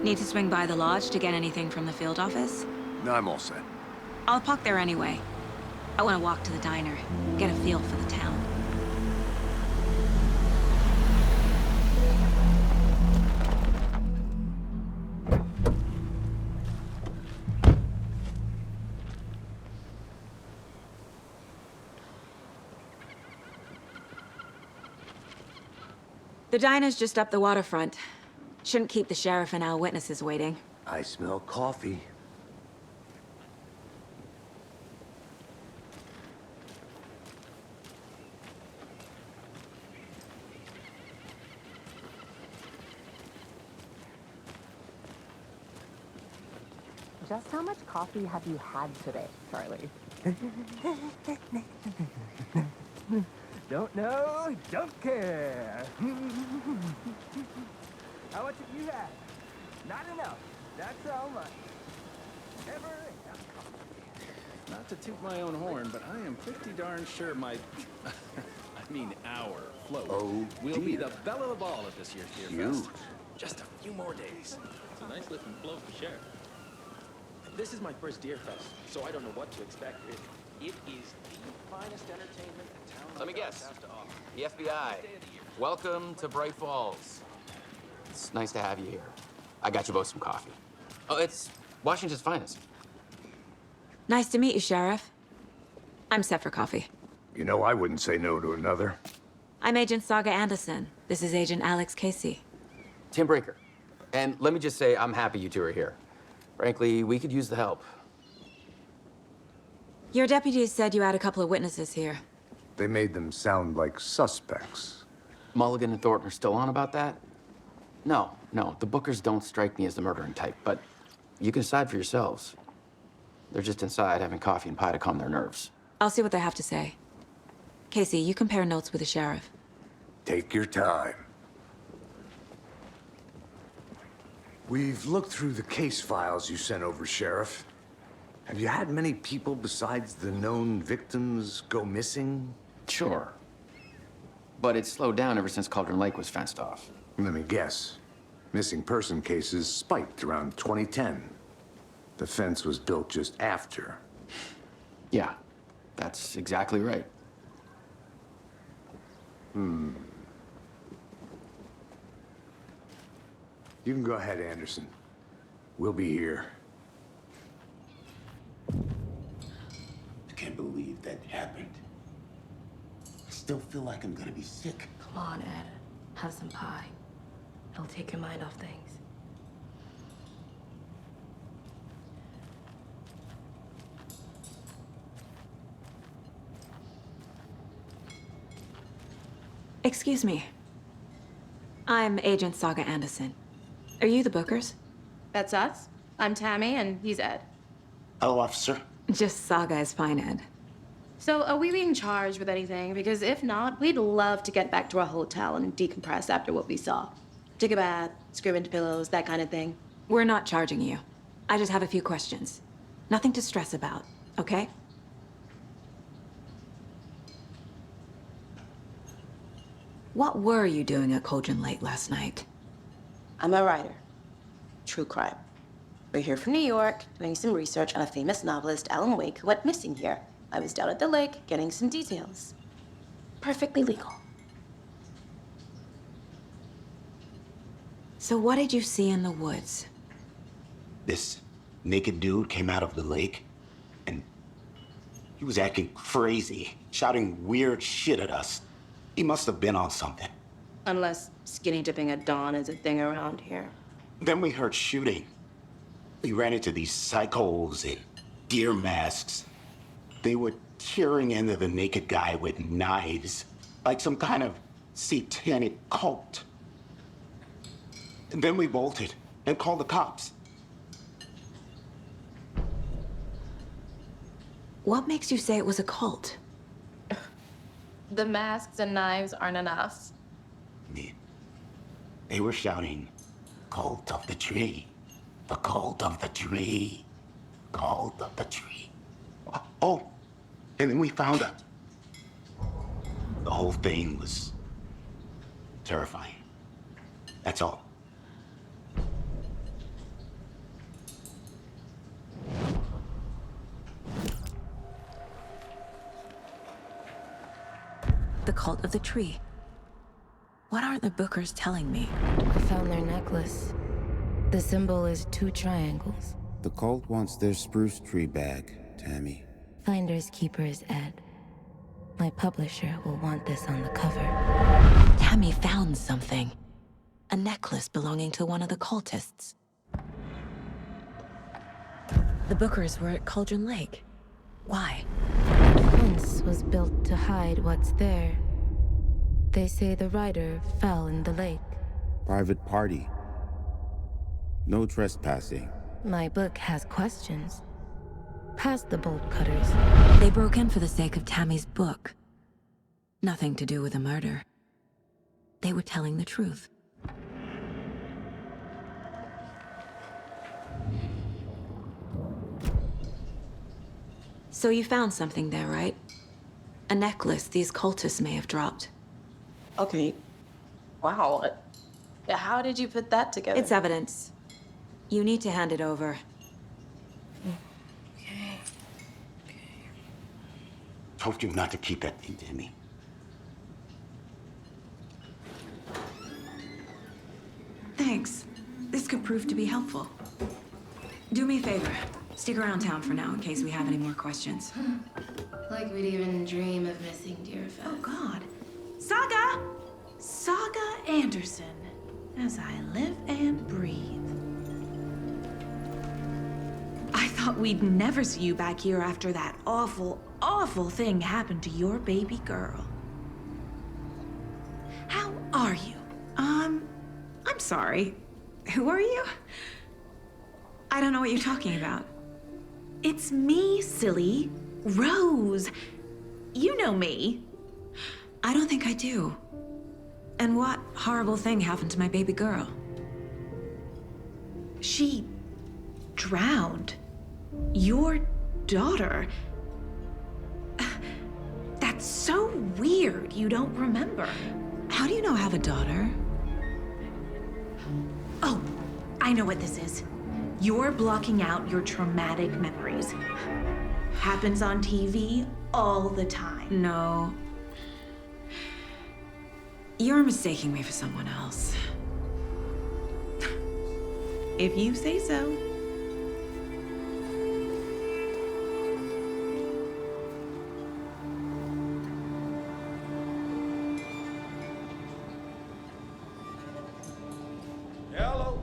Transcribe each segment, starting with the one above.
Need to swing by the lodge to get anything from the field office? No, I'm all set. I'll park there anyway. I want to walk to the diner, get a feel for the town. The diner's just up the waterfront. Shouldn't keep the sheriff and our witnesses waiting. I smell coffee. Just how much coffee have you had today, Charlie? Don't know, don't care. How much have you had? Not enough. That's how much. Never enough coffee. Not to toot my own horn, but I am pretty darn sure my... I mean our float will be the belle of the ball at this year's Beer Fest. Just a few more days. It's a nice looking float for sure. This is my first Deer Fest, so I don't know what to expect. It is the finest entertainment the town Let me guess. has to offer. The FBI. Welcome to Bright Falls. It's nice to have you here. I got you both some coffee. Oh, it's Washington's finest. Nice to meet you, Sheriff. I'm set for coffee. You know, I wouldn't say no to another. I'm Agent Saga Anderson. This is Agent Alex Casey. Tim Breaker. And let me just say, I'm happy you two are here. Frankly, we could use the help. Your deputies said you had a couple of witnesses here. They made them sound like suspects. Mulligan and Thornton are still on about that? No, the Bookers don't strike me as the murdering type, but you can decide for yourselves. They're just inside having coffee and pie to calm their nerves. I'll see what they have to say. Casey, you compare notes with the sheriff. Take your time. We've looked through the case files you sent over, Sheriff. Have you had many people besides the known victims go missing? Sure. But it's slowed down ever since Cauldron Lake was fenced off. Let me guess. Missing person cases spiked around 2010. The fence was built just after. Yeah, that's exactly right. You can go ahead, Anderson. We'll be here. I can't believe that happened. I still feel like I'm gonna be sick. Come on, Ed. Have some pie. It'll take your mind off things. Excuse me. I'm Agent Saga Anderson. Are you the Bookers? That's us. I'm Tammy, and he's Ed. Hello, officer. Just Saga is fine, Ed. So, are we being charged with anything? Because if not, we'd love to get back to our hotel and decompress after what we saw. Take a bath, scream into pillows, that kind of thing. We're not charging you. I just have a few questions. Nothing to stress about, okay? What were you doing at Cauldron Lake last night? I'm a writer. True crime. We're here from New York, doing some research on a famous novelist, Alan Wake, who went missing here. I was down at the lake, getting some details. Perfectly legal. So what did you see in the woods? This naked dude came out of the lake, and he was acting crazy, shouting weird shit at us. He must have been on something. Unless skinny dipping at dawn is a thing around here. Then we heard shooting. We ran into these psychos in deer masks. They were tearing into the naked guy with knives, like some kind of satanic cult. And then we bolted and called the cops. What makes you say it was a cult? The masks and knives aren't enough. They were shouting, "Cult of the tree, the cult of the tree, cult of the tree." Oh, and then we found out. The whole thing was terrifying. That's all. the cult of the tree. What aren't the Bookers telling me? I found their necklace. The symbol is 2 triangles. The cult wants their spruce tree back, Tammy. Finders keepers, Ed. My publisher will want this on the cover. Tammy found something. A necklace belonging to one of the cultists. The Bookers were at Cauldron Lake. Why? The fence was built to hide what's there. They say the rider fell in the lake. Private party. No trespassing. My book has questions. Past the bolt cutters. They broke in for the sake of Tammy's book. Nothing to do with a murder. They were telling the truth. So you found something there, right? A necklace these cultists may have dropped. Okay. Wow. How did you put that together? It's evidence. You need to hand it over. Okay. Told you not to keep that thing to me. Thanks. This could prove to be helpful. Do me a favor. Stick around town for now in case we have any more questions. Like we'd even dream of missing Deerfest. Oh, God. Saga! Saga Anderson. As I live and breathe. I thought we'd never see you back here after that awful, awful thing happened to your baby girl. How are you? I'm sorry. Who are you? I don't know what you're talking about. It's me, silly. Rose. You know me. I don't think I do. And what horrible thing happened to my baby girl? She drowned. Your daughter. That's so weird you don't remember. How do you know I have a daughter? Oh, I know what this is. You're blocking out your traumatic memories. Happens on TV all the time. No. You're mistaking me for someone else. If you say so. Hello.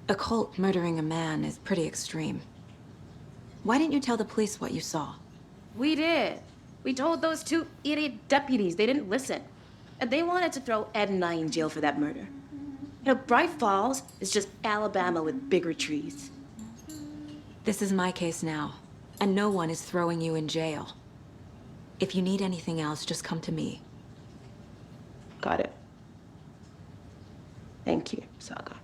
A cult murdering a man is pretty extreme. Why didn't you tell the police what you saw? We did. We told those 2 idiot deputies. They didn't listen. And they wanted to throw Ed and I in jail for that murder. You know, Bright Falls is just Alabama with bigger trees. This is my case now, and no one is throwing you in jail. If you need anything else, just come to me. Got it. Thank you, Saga.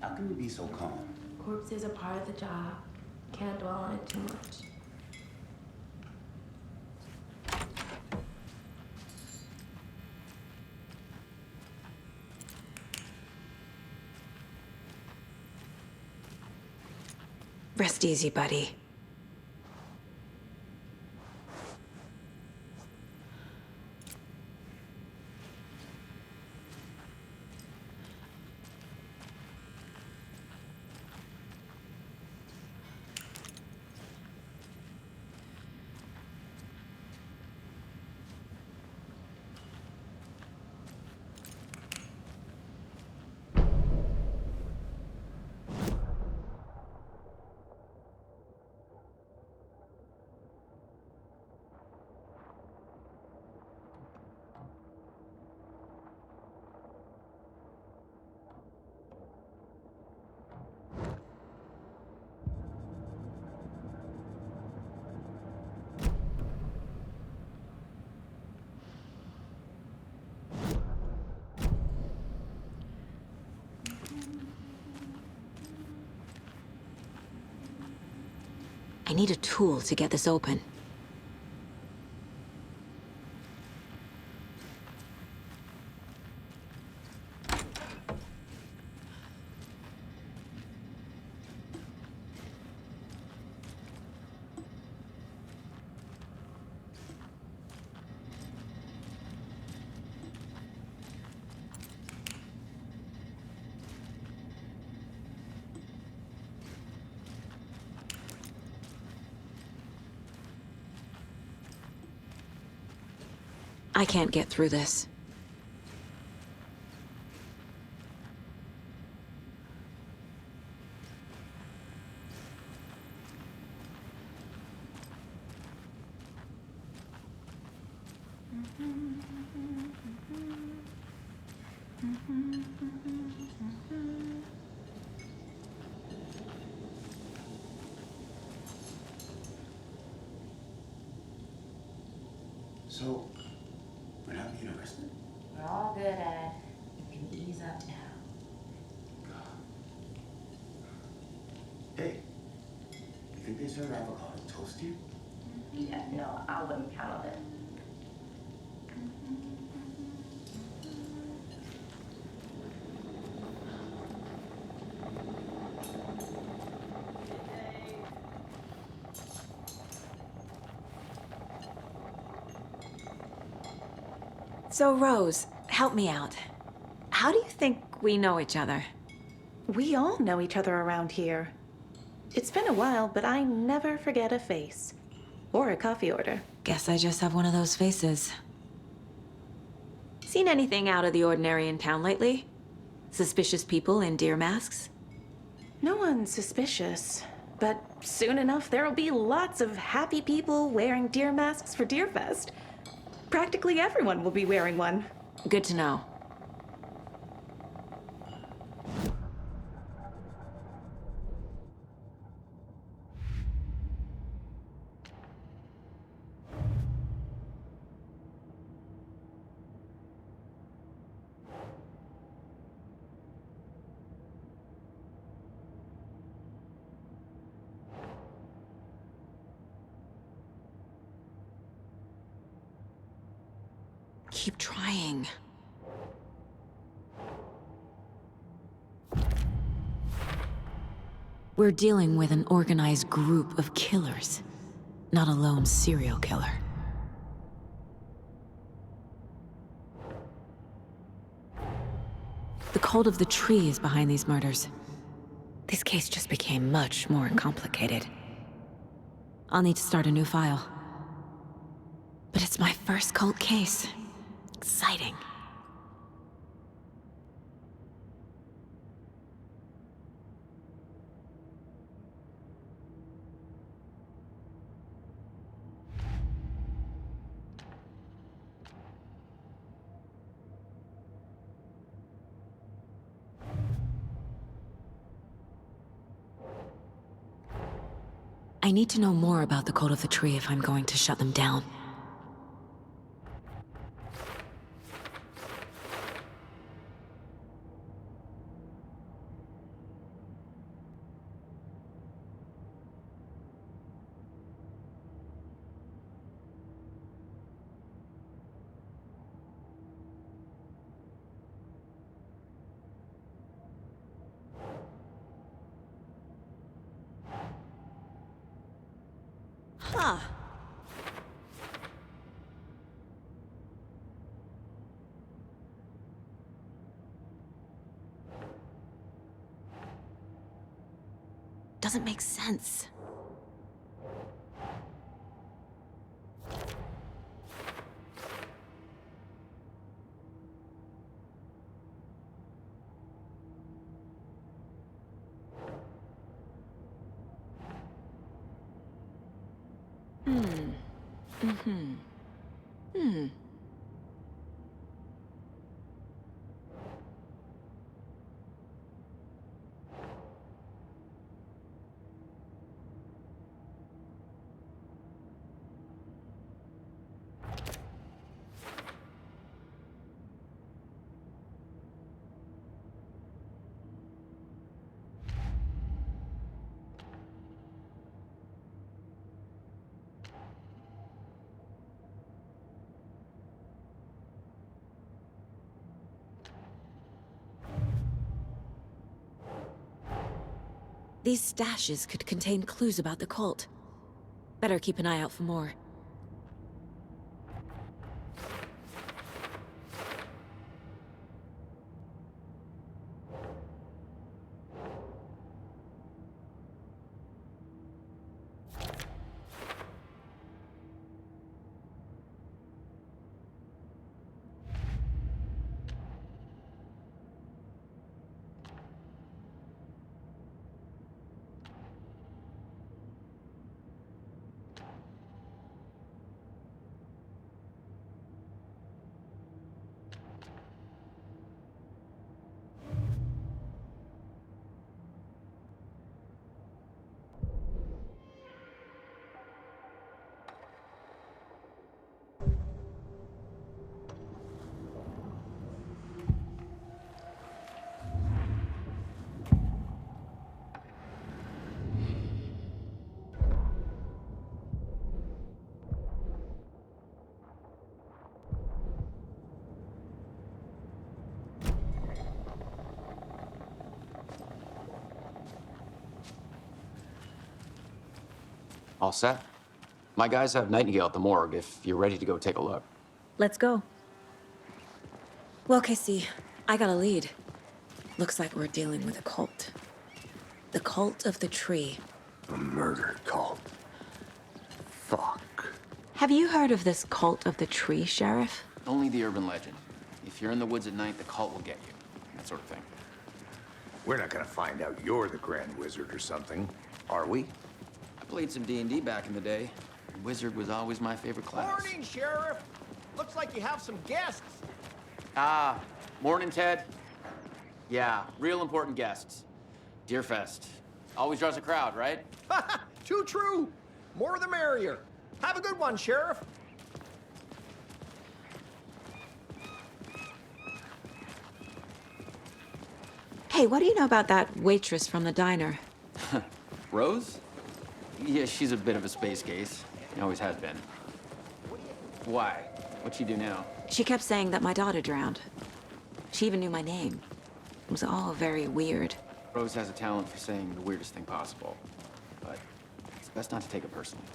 How can you be so calm? Corpses are part of the job. Can't dwell on it too much. Rest easy, buddy. I need a tool to get this open. I can't get through this. So, we're not being arrested? We're all good, Ed. You can ease up now. Hey, you think they serve avocado toast here? Yeah, no, I wouldn't count on it. So, Rose, help me out. How do you think we know each other? We all know each other around here. It's been a while, but I never forget a face. Or a coffee order. Guess I just have one of those faces. Seen anything out of the ordinary in town lately? Suspicious people in deer masks? No one's suspicious. But soon enough, there'll be lots of happy people wearing deer masks for Deerfest. Practically everyone will be wearing one. Good to know. Keep trying. We're dealing with an organized group of killers, not a lone serial killer. The cult of the tree is behind these murders. This case just became much more complicated. I'll need to start a new file. But it's my first cult case. Exciting. I need to know more about the cult of the tree if I'm going to shut them down. Huh. Doesn't make sense. These stashes could contain clues about the cult. Better keep an eye out for more. All set? My guys have Nightingale at the morgue if you're ready to go take a look. Let's go. Well, Casey, I got a lead. Looks like we're dealing with a cult. The cult of the tree. A murder cult. Fuck. Have you heard of this cult of the tree, Sheriff? Only the urban legend. If you're in the woods at night, the cult will get you. That sort of thing. We're not gonna find out you're the Grand Wizard or something, are we? I played some D&D back in the day. Wizard was always my favorite class. Morning, Sheriff. Looks like you have some guests. Ah, morning, Ted. Yeah, real important guests. Deerfest. Always draws a crowd, right? Too true. More the merrier. Have a good one, Sheriff. Hey, what do you know about that waitress from the diner? Rose? Yeah, she's a bit of a space case. Always has been. Why? What'd she do now? She kept saying that my daughter drowned. She even knew my name. It was all very weird. Rose has a talent for saying the weirdest thing possible. But it's best not to take it personally.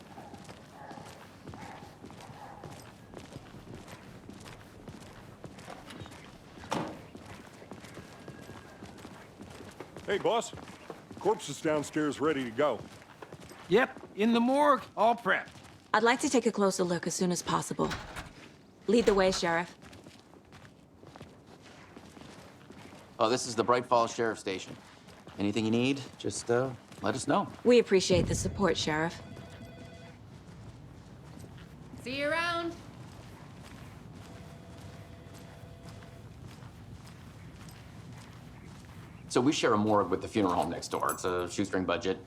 Hey, boss. Corpse is downstairs ready to go. Yep, in the morgue, all prepped. I'd like to take a closer look as soon as possible. Lead the way, Sheriff. Oh, this is the Bright Falls Sheriff Station. Anything you need, just let us know. We appreciate the support, Sheriff. See you around. So we share a morgue with the funeral home next door. It's a shoestring budget.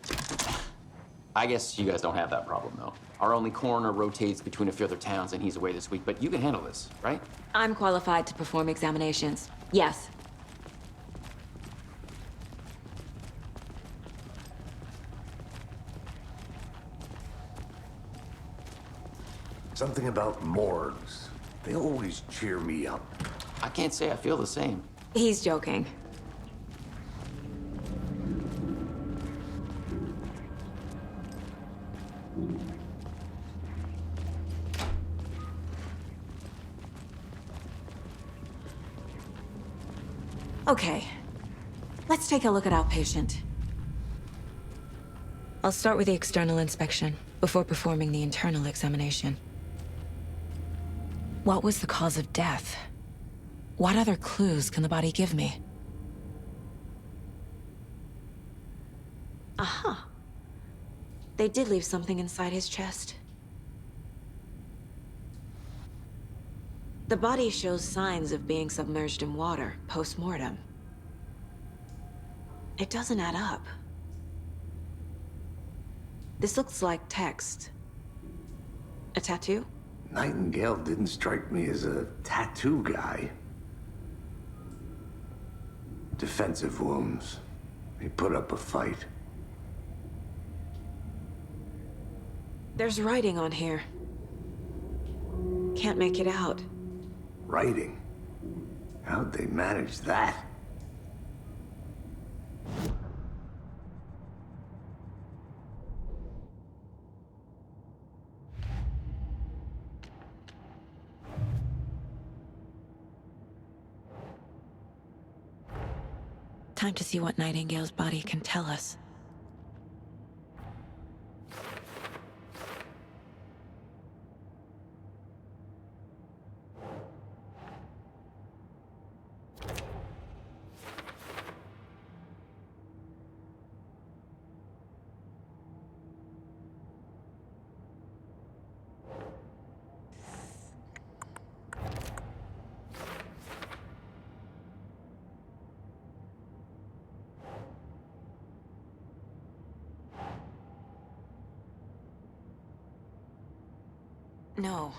I guess you guys don't have that problem, though. Our only coroner rotates between a few other towns, and he's away this week, but you can handle this, right? I'm qualified to perform examinations. Yes. Something about morgues. They always cheer me up. I can't say I feel the same. He's joking. Okay, let's take a look at our patient. I'll start with the external inspection before performing the internal examination. What was the cause of death? What other clues can the body give me? Aha. They did leave something inside his chest. The body shows signs of being submerged in water post-mortem. It doesn't add up. This looks like text. A tattoo? Nightingale didn't strike me as a tattoo guy. Defensive wounds. He put up a fight. There's writing on here. Can't make it out. Writing? How'd they manage that? Time to see what Nightingale's body can tell us. No.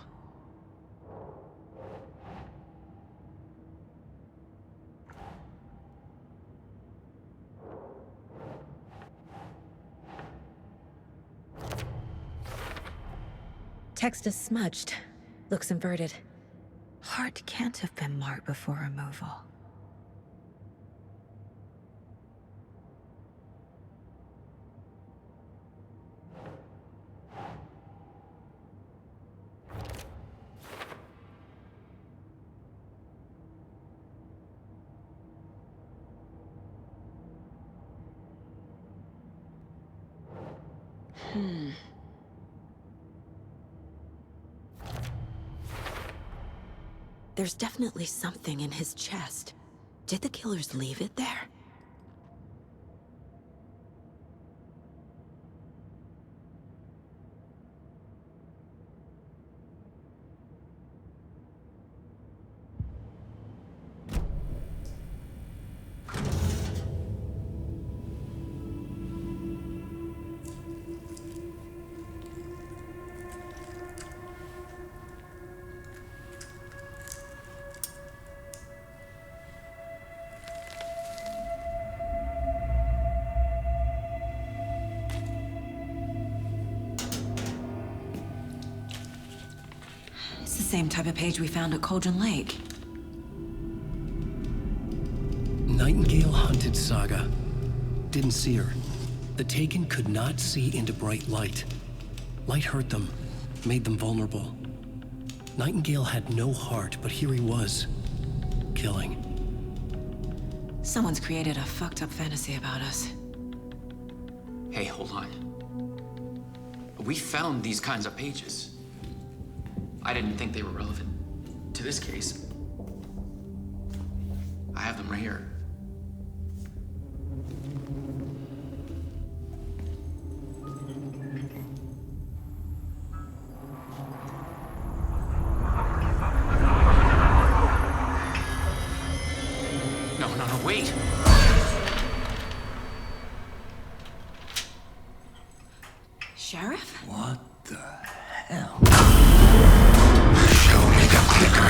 Text is smudged. Looks inverted. Heart can't have been marked before removal. There's definitely something in his chest. Did the killers leave it there? Same type of page we found at Cauldron Lake. Nightingale hunted Saga. Didn't see her. The Taken could not see into bright light. Light hurt them, made them vulnerable. Nightingale had no heart, but here he was, killing. Someone's created a fucked up fantasy about us. Hey, hold on. We found these kinds of pages. I didn't think they were relevant to this case. I have them right here. No, wait! Sheriff? What the hell? Show me the clicker.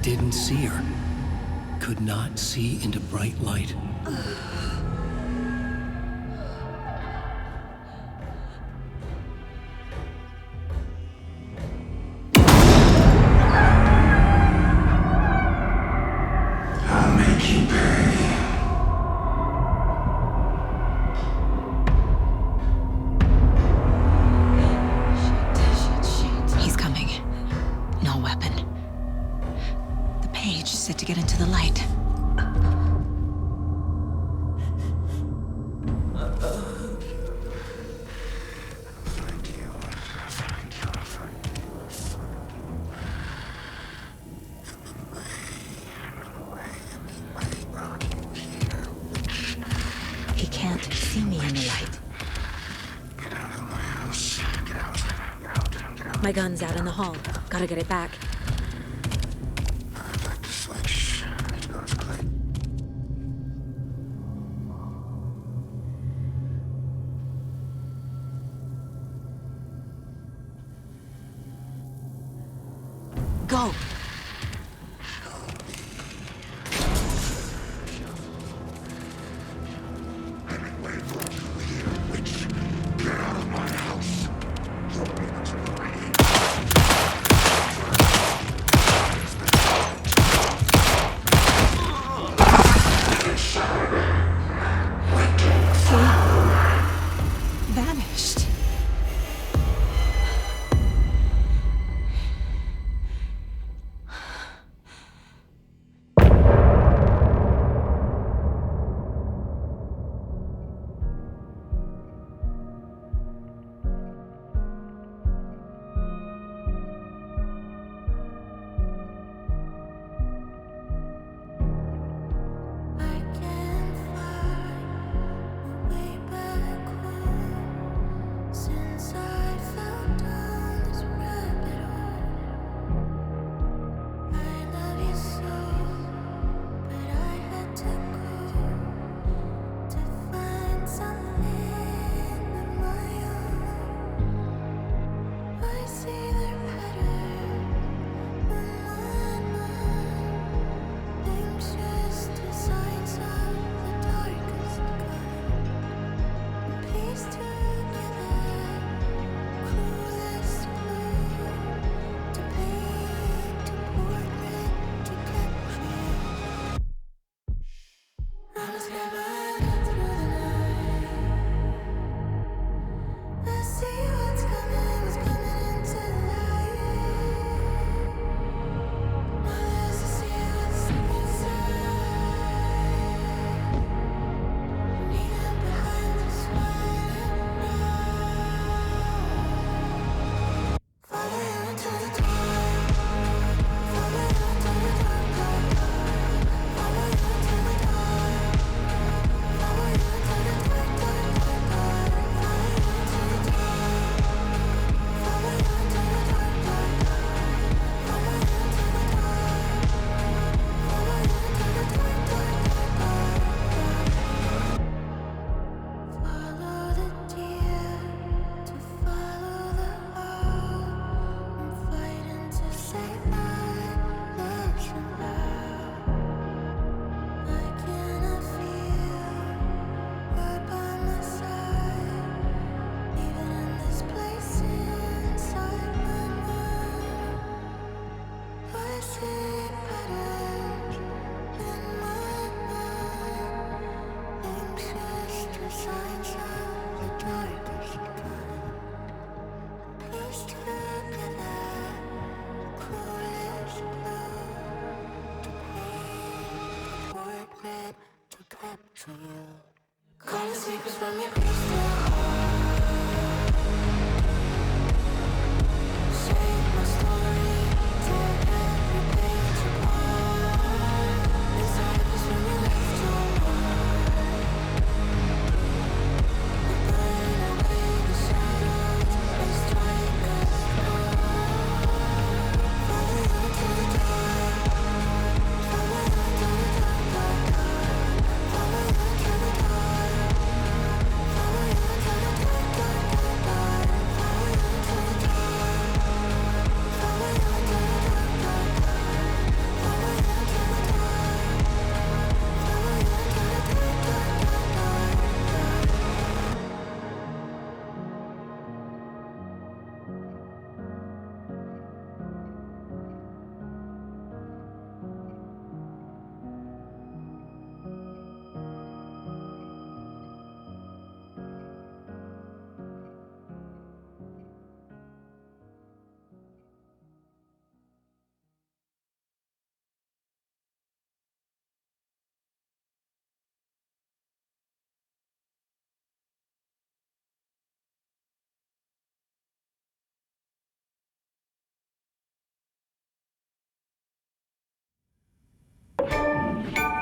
Didn't see her. Could not see into bright light. I'll make you pay. He's coming. No weapon. The page set to get into the light. He can't see me in the light. Get out of my house. Get out. My gun's out in the hall. Gotta get it back. I'd like to switch. It goes click. Go!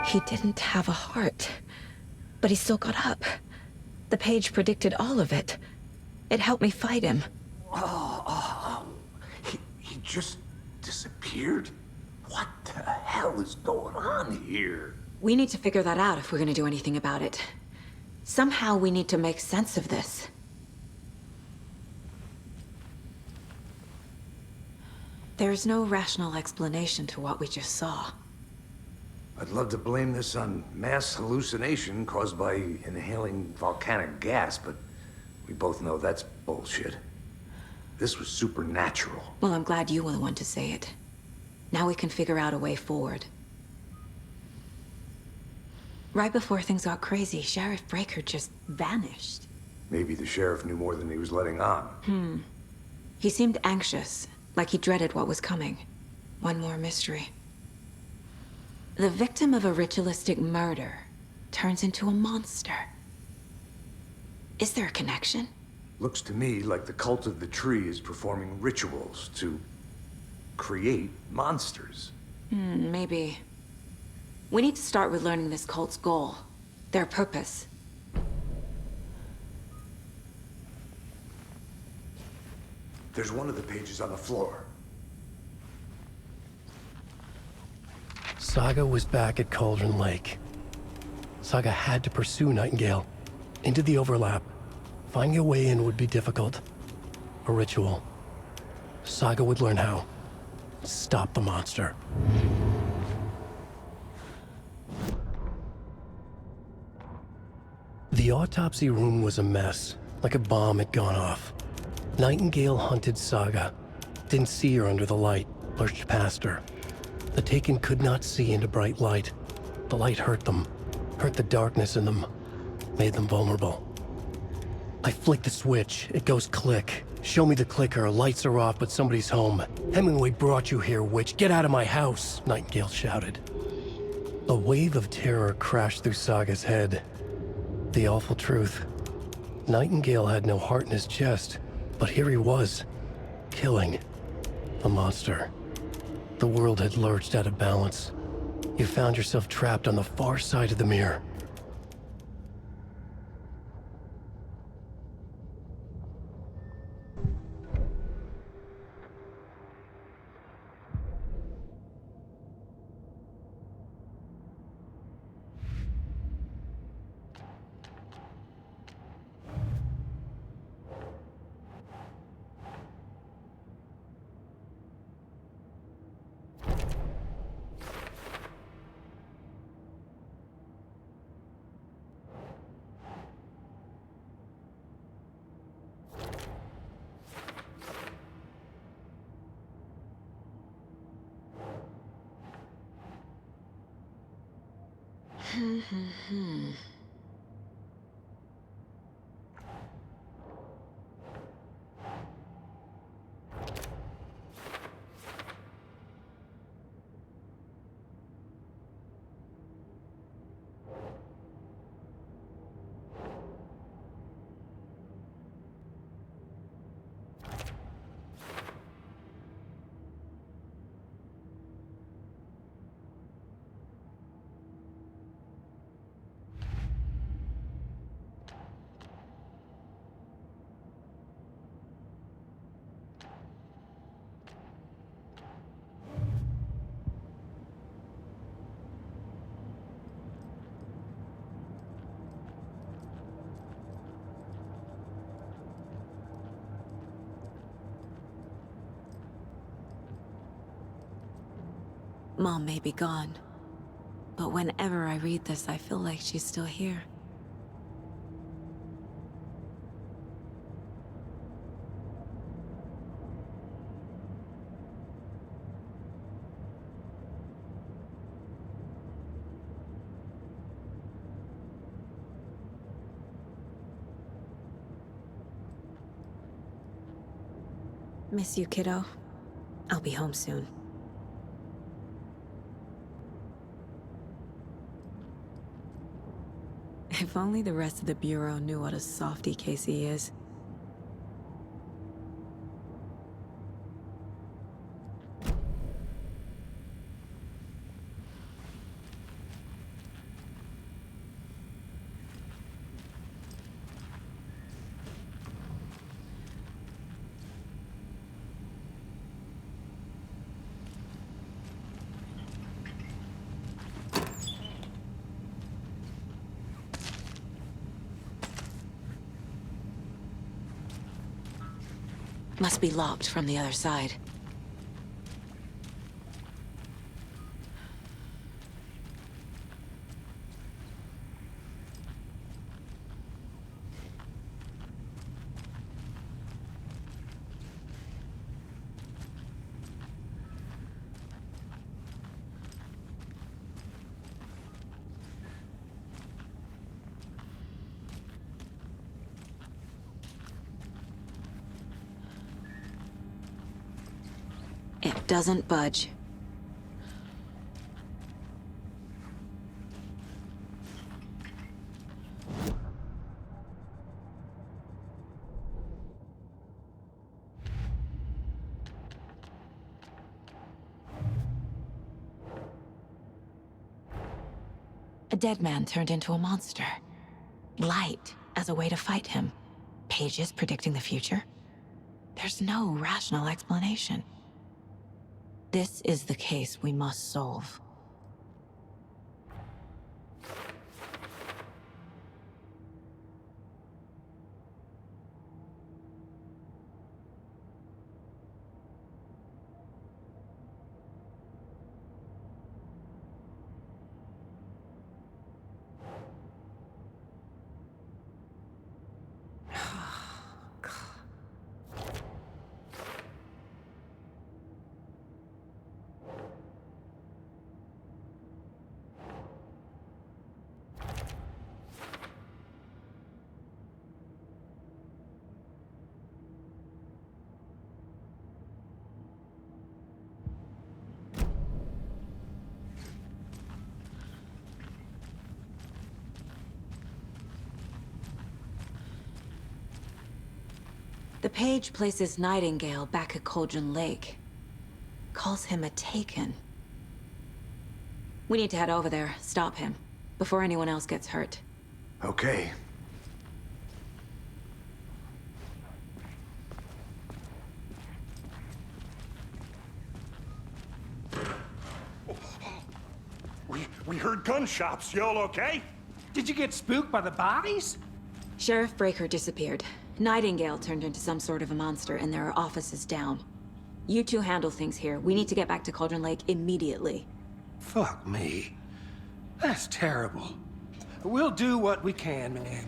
He didn't have a heart, but he still got up. The page predicted all of it. It helped me fight him. He just disappeared? What the hell is going on here? We need to figure that out if we're gonna do anything about it. Somehow we need to make sense of this. There's no rational explanation to what we just saw. I'd love to blame this on mass hallucination caused by inhaling volcanic gas, but we both know that's bullshit. This was supernatural. Well, I'm glad you were the one to say it. Now we can figure out a way forward. Right before things got crazy, Sheriff Breaker just vanished. Maybe the sheriff knew more than he was letting on. He seemed anxious, like he dreaded what was coming. One more mystery. The victim of a ritualistic murder turns into a monster. Is there a connection? Looks to me like the cult of the tree is performing rituals to create monsters. Maybe. We need to start with learning this cult's goal, their purpose. There's one of the pages on the floor. Saga was back at Cauldron Lake. Saga had to pursue Nightingale into the overlap. Finding a way in would be difficult. A ritual. Saga would learn how. Stop the monster. The autopsy room was a mess, like a bomb had gone off. Nightingale hunted Saga. Didn't see her under the light, pushed past her. The Taken could not see into bright light. The light hurt them, hurt the darkness in them, made them vulnerable. I flick the switch, it goes click. Show me the clicker, lights are off, but somebody's home. Hemingway brought you here, witch. Get out of my house, Nightingale shouted. A wave of terror crashed through Saga's head. The awful truth. Nightingale had no heart in his chest, but here he was, killing a monster. The world had lurched out of balance. You found yourself trapped on the far side of the mirror. Mom may be gone, but whenever I read this, I feel like she's still here. Miss you, kiddo. I'll be home soon. If only the rest of the Bureau knew what a softy Casey is. Must be locked from the other side. It doesn't budge. A dead man turned into a monster. Light as a way to fight him. Pages predicting the future. There's no rational explanation. This is the case we must solve. The page places Nightingale back at Cauldron Lake. Calls him a Taken. We need to head over there, stop him, before anyone else gets hurt. Okay. We heard gunshots. Y'all okay? Did you get spooked by the bodies? Sheriff Breaker disappeared. Nightingale turned into some sort of a monster, and there are offices down. You two handle things here. We need to get back to Cauldron Lake immediately. Fuck me. That's terrible. We'll do what we can, man.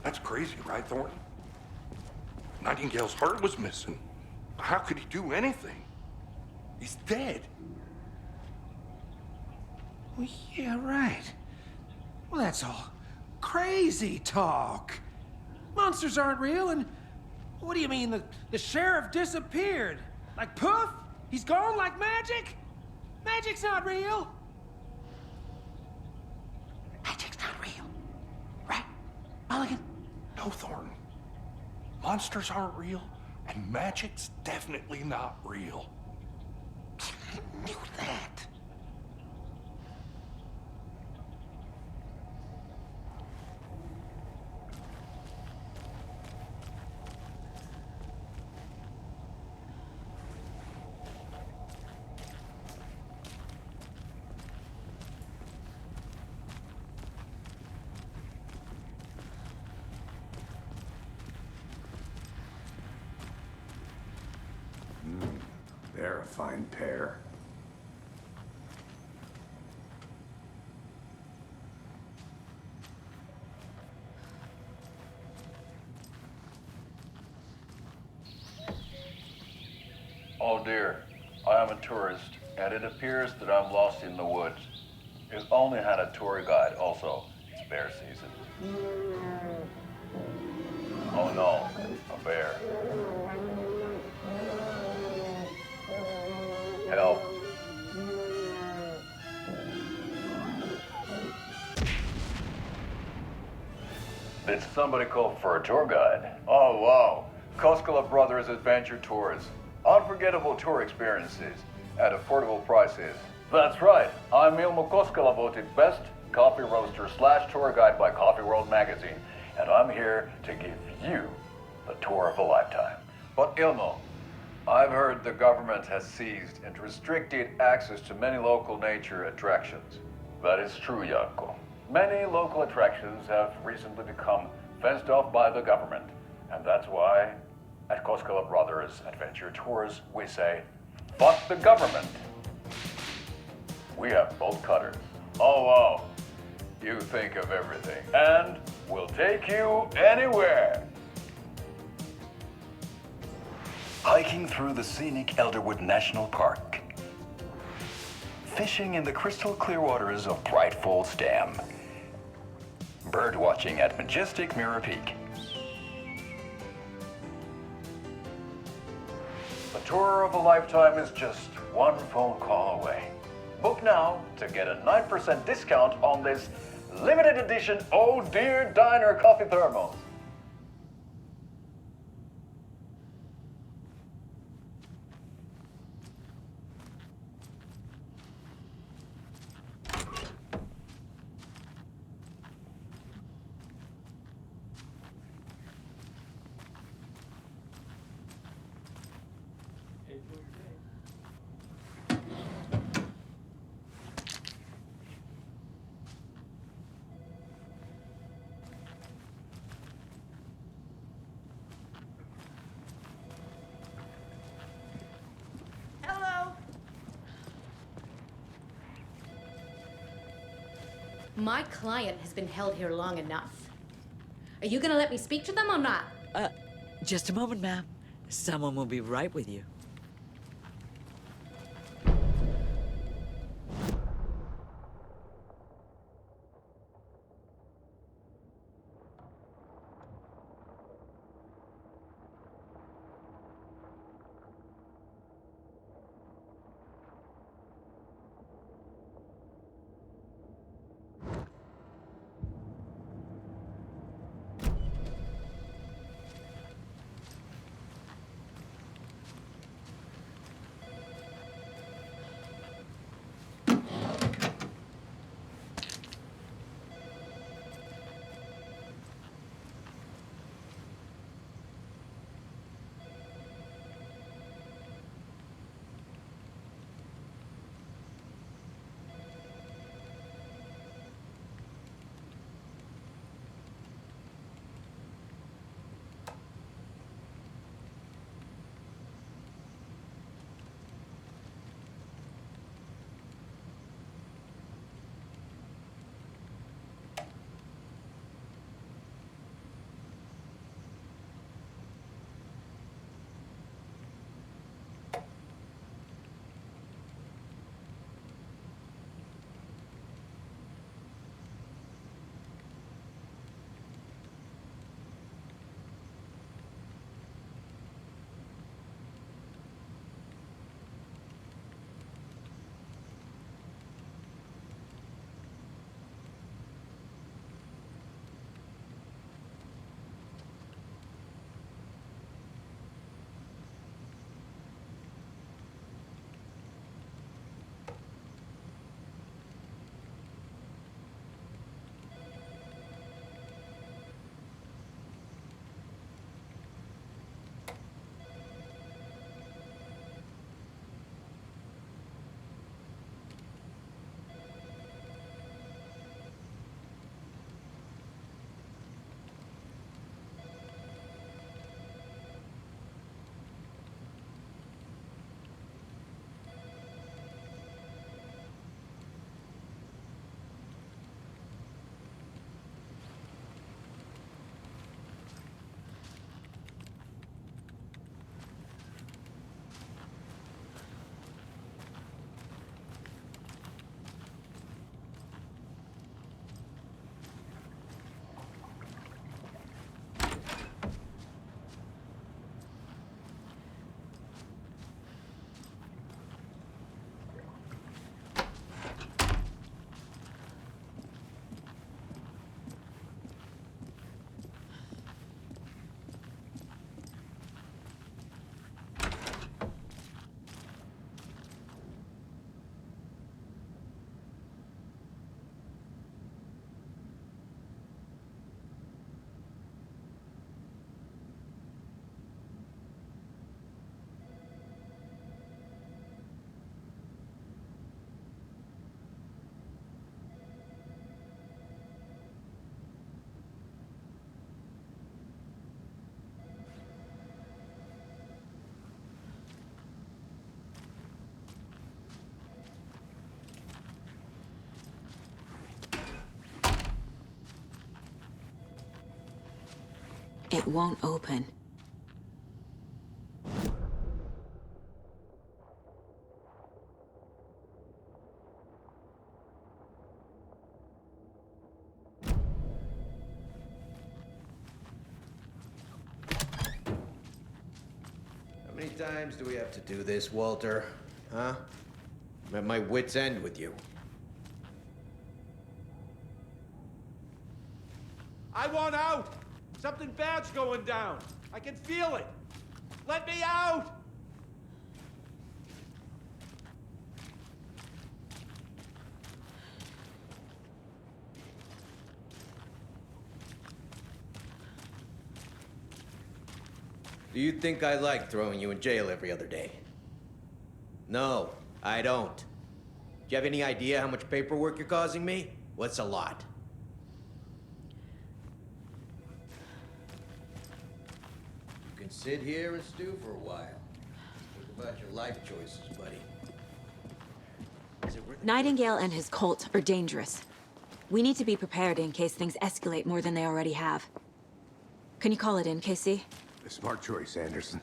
That's crazy, right, Thornton? Nightingale's heart was missing. How could he do anything? He's dead. Well, yeah, right. Well, that's all crazy talk. Monsters aren't real, and what do you mean the sheriff disappeared? Like poof? He's gone like magic? Magic's not real. Magic's not real. Right, Mulligan? No, Thornton. Monsters aren't real, and magic's definitely not real. I knew that. They're a fine pair. Oh dear, I am a tourist, and it appears that I'm lost in the woods. We've only had a tour guide also. It's bear season. Oh no, a bear. Help. Did somebody call for a tour guide? Oh wow, Koskela Brothers Adventure Tours. Unforgettable tour experiences at affordable prices. That's right, I'm Ilmo Koskela, voted best coffee roaster / tour guide by Coffee World magazine, and I'm here to give you the tour of a lifetime. But Ilmo, I've heard the government has seized and restricted access to many local nature attractions. That is true, Janko. Many local attractions have recently become fenced off by the government, and that's why at Koskela Brothers Adventure Tours we say, fuck the government. We have bolt cutters. Oh wow, you think of everything, and we'll take you anywhere. Hiking through the scenic Elderwood National Park. Fishing in the crystal clear waters of Bright Falls Dam. Bird watching at majestic Mirror Peak. The tour of a lifetime is just one phone call away. Book now to get a 9% discount on this limited edition Oh Dear Diner coffee thermos. My client has been held here long enough. Are you gonna let me speak to them or not? Just a moment, ma'am. Someone will be right with you. It won't open. How many times do we have to do this, Walter? Huh? I'm at my wit's end with you. I want out! Something bad's going down. I can feel it. Let me out! Do you think I like throwing you in jail every other day? No, I don't. Do you have any idea how much paperwork you're causing me? What's a lot? You can sit here and stew for a while. Think about your life choices, buddy. Nightingale and his cult are dangerous. We need to be prepared in case things escalate more than they already have. Can you call it in, KC? A smart choice, Anderson.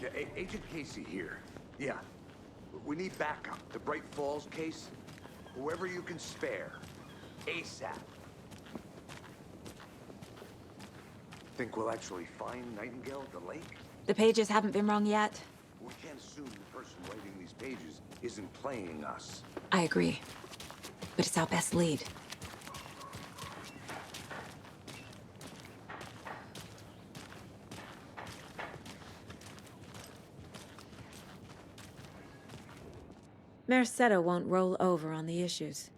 Yeah, Agent Casey here. Yeah. We need backup. The Bright Falls case. Whoever you can spare. ASAP. Think we'll actually find Nightingale at the lake? The pages haven't been wrong yet. We can't assume the person writing these pages isn't playing us. I agree. But it's our best lead. Mercado won't roll over on the issues.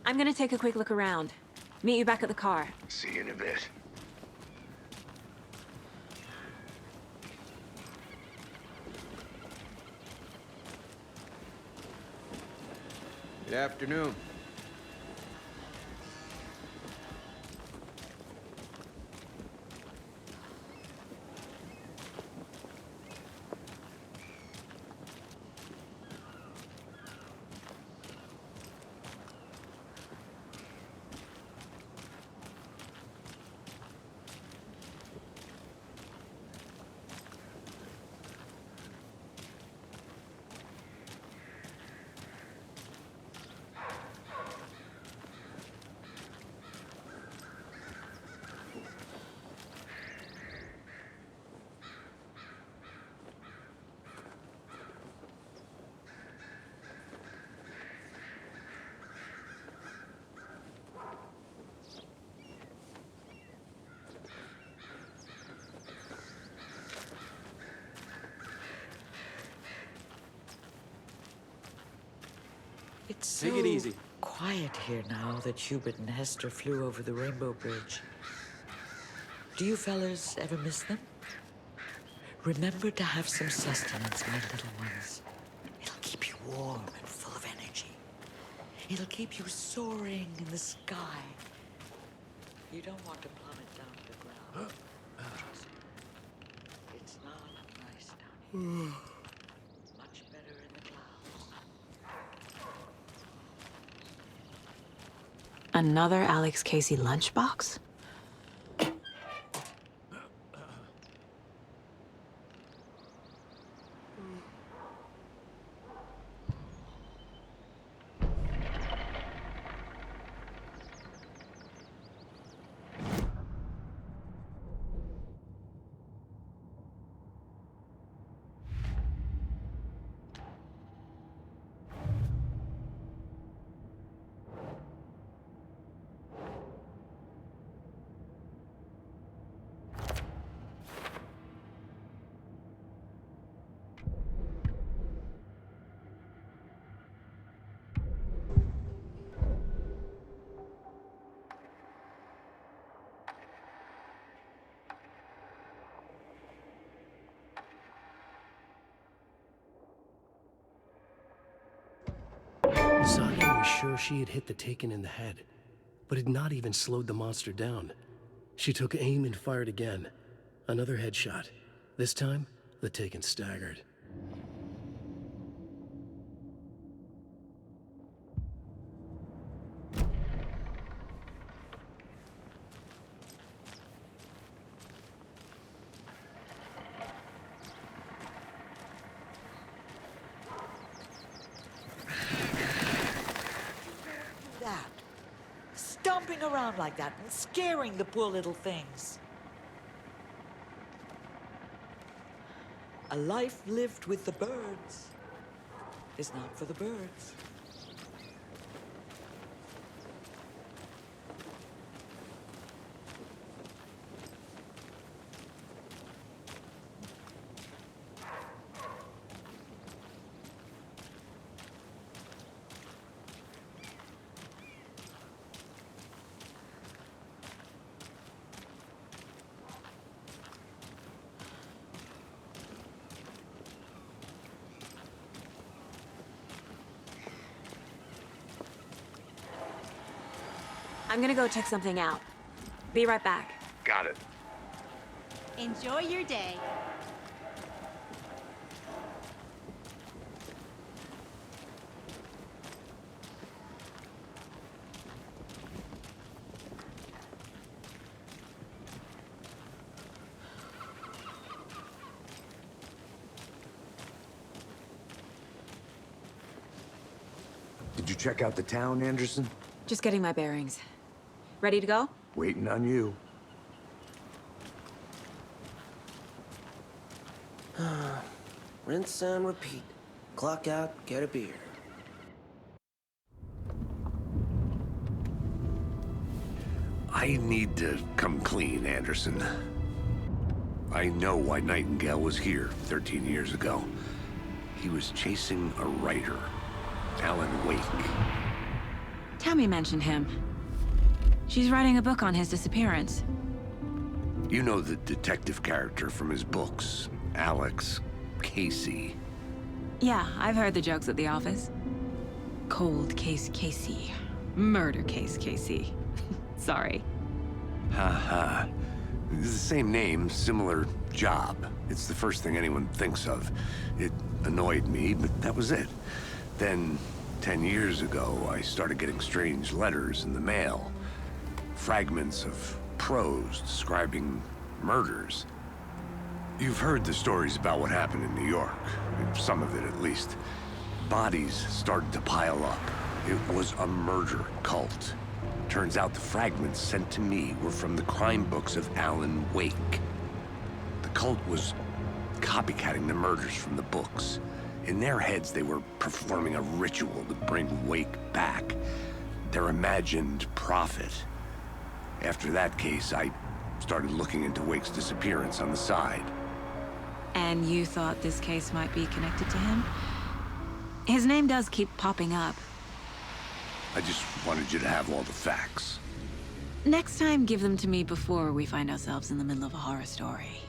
I'm gonna take a quick look around. Meet you back at the car. See you in a bit. Good afternoon. It's so Take it easy. quiet here now that Hubert and Hester flew over the Rainbow Bridge. Do you fellas ever miss them? Remember to have some sustenance, my little ones. It'll keep you warm and full of energy. It'll keep you soaring in the sky. You don't want to plummet down to the ground. Trust me. It's not nice down here. Much better in the clouds. Another Alex Casey lunchbox? sure she had hit the Taken in the head, but had not even slowed the monster down. She took aim and fired again. Another headshot. This time, the Taken staggered. Stomping around like that and scaring the poor little things. A life lived with the birds is not for the birds. I'm gonna go check something out. Be right back. Got it. Enjoy your day. Did you check out the town, Anderson? Just getting my bearings. Ready to go? Waiting on you. Rinse and repeat. Clock out, get a beer. I need to come clean, Anderson. I know why Nightingale was here 13 years ago. He was chasing a writer, Alan Wake. Tammy mentioned him. She's writing a book on his disappearance. You know the detective character from his books, Alex Casey. Yeah, I've heard the jokes at the office. Cold case Casey. Murder case Casey. Sorry. Ha. It's the same name, similar job. It's the first thing anyone thinks of. It annoyed me, but that was it. Then, 10 years ago, I started getting strange letters in the mail. Fragments of prose describing murders. You've heard the stories about what happened in New York. Some of it, at least. Bodies started to pile up. It was a murder cult. Turns out the fragments sent to me were from the crime books of Alan Wake. The cult was copycatting the murders from the books. In their heads, they were performing a ritual to bring Wake back. Their imagined prophet. After that case, I started looking into Wake's disappearance on the side. And you thought this case might be connected to him? His name does keep popping up. I just wanted you to have all the facts. Next time, give them to me before we find ourselves in the middle of a horror story.